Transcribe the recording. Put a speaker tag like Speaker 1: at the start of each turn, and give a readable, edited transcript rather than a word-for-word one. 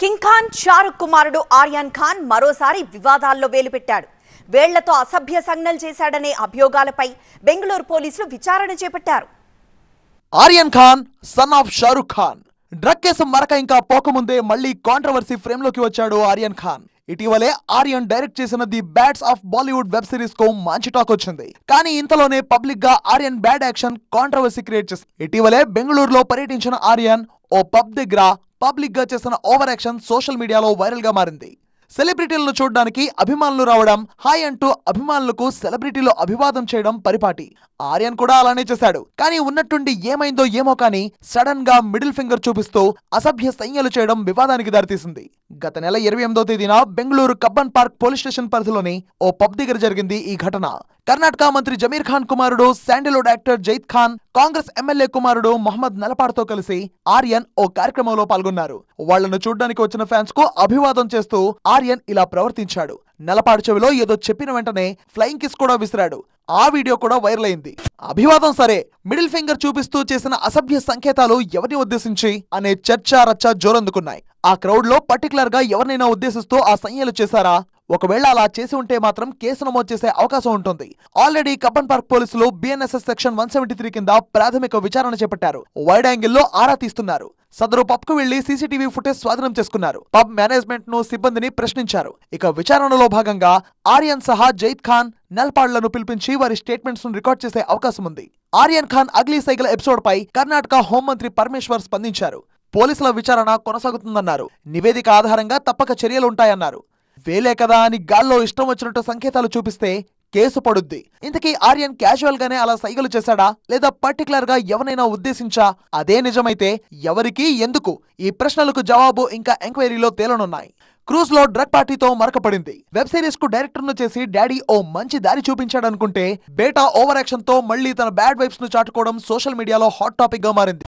Speaker 1: King Khan Shahrukh కుమారుడు ఆర్యన్ ఖాన్ మరోసారి వివాదాల్లో వేలుపెట్టాడు. వేళ్లతో అసభ్య సంజ్ఞలు చేశాడనే అభియోగాలపై బెంగళూరు పోలీసులు విచారణ చేపట్టారు.
Speaker 2: Aryan Khan son of Shahrukh Khan drug case మరక ఇంకా పోకముందే మళ్లీ కాంట్రవర్సీ ఫ్రేమ్ లోకి వచ్చాడు ఆర్యన్ ఖాన్. ఇటీవలే ఆర్యన్ డైరెక్ట్ చేసిన the బ్యాడ్స్ of Bollywood web series కు మంచి టాక్ వచ్చింది. కానీ ఇంతలోనే పబ్లిక్ గా Aryan bad action controversy create చేసింది. ఇటీవలే బెంగళూరులో పర్యటించిన ఆర్యన్ ఓ పబ్ దగ్గర పబ్లిక్ గా చేసిన ఓవర్ యాక్షన్ సోషల్ మీడియాలో వైరల్ గా మారింది. సెలబ్రిటీలను చూడడానికి అభిమానులు రావడం, హాయ్ అంటూ అభిమానులకు సెలబ్రిటీలు అభివాదం చేయడం పరిపాటి. ఆర్యన్ కూడా అలానే చేశాడు. కానీ ఉన్నట్టుండి ఏమైందో ఏమో కానీ సడన్ గా మిడిల్ ఫింగర్ చూపిస్తూ అసభ్య సంజ్ఞలు చేయడం వివాదానికి దారితీసింది. గత నెల 28వ తేదీన Bengaluru Cubbon park police station పరిధిలోని ఓ పబ్ దగ్గర జరిగింది ఈ ఘటన. కర్ణాటక మంత్రి జమీర్ ఖాన్ కుమారుడు శాండిల్వుడ్ యాక్టర్ జైద్ ఖాన్, కాంగ్రెస్ ఎమ్మెల్యే కుమారుడు మొహమ్మద్ నలపాడ్తో కలిసి ఆర్యన్ ఓ కార్యక్రమంలో పాల్గొన్నారు. వాళ్లను చూడ్డానికి వచ్చిన ఫ్యాన్స్ కు అభివాదం చేస్తూ ఆర్యన్ ఇలా ప్రవర్తించాడు. నలపాడు చెవిలో ఏదో చెప్పిన వెంటనే ఫ్లయింగ్ కిస్ కూడా విసిరాడు. ఆ వీడియో కూడా వైరల్ అయింది. అభివాదం సరే, మిడిల్ ఫింగర్ చూపిస్తూ చేసిన అసభ్య సంకేతాలు ఎవరిని ఉద్దేశించి అనే చర్చ రచ్చ జోరందుకున్నాయి. ఆ క్రౌడ్ లో పర్టికులర్ గా ఎవరినైనా ఉద్దేశిస్తూ ఆ సంజ్ఞలు చేశారా? ఒకవేళ అలా చేసి ఉంటే మాత్రం కేసు నమోదు చేసే అవకాశం ఉంటుంది. ఆల్రెడీ కబ్బన్ పార్క్ పోలీసులు బిఎన్ఎస్ఎస్ సెక్షన్ 173 కింద ప్రాథమిక విచారణ చేపట్టారు. వైడ్ యాంగిల్ లో ఆరా తీస్తున్నారు. సదరు పబ్ కు వెళ్లి సీసీటీవీ ఫుటేజ్ స్వాధీనం చేసుకున్నారు. పబ్ మేనేజ్మెంట్ ను, సిబ్బందిని ప్రశ్నించారు. ఇక విచారణలో భాగంగా ఆర్యన్ సహా జైద్ ఖాన్, నల్పాడ్లను పిలిపించి వారి స్టేట్మెంట్స్ ను రికార్డ్ చేసే అవకాశం ఉంది. Aryan Khan ugly cycle episode పై కర్ణాటక హోంమంత్రి పరమేశ్వర్ స్పందించారు. పోలీసుల విచారణ కొనసాగుతుందన్నారు. నివేదిక ఆధారంగా తప్పక చర్యలుంటాయన్నారు. వేలే కదా అని గాల్లో ఇష్టం వచ్చినట్టు సంకేతాలు చూపిస్తే కేసు పడుద్ది. ఇంతకీ ఆర్యన్ క్యాజువల్ గానే అలా సైగలు చేశాడా, లేదా పర్టికులర్ గా ఎవరైనా ఉద్దేశించా? అదే నిజమైతే ఎవరికి, ఎందుకు? ఈ ప్రశ్నలకు జవాబు ఇంకా ఎంక్వైరీలో తేలనున్నాయి. క్రూజ్ లో డ్రగ్ పార్టీతో మరకపడింది. వెబ్ సిరీస్ కు డైరెక్టర్ ను చేసి డాడీ ఓ మంచి దారి చూపించాడనుకుంటే బేటా ఓవర్ యాక్షన్ తో మళ్లీ తన బ్యాడ్ వైబ్స్ ను చాటుకోవడం సోషల్ మీడియాలో హాట్ టాపిక్ గా మారింది.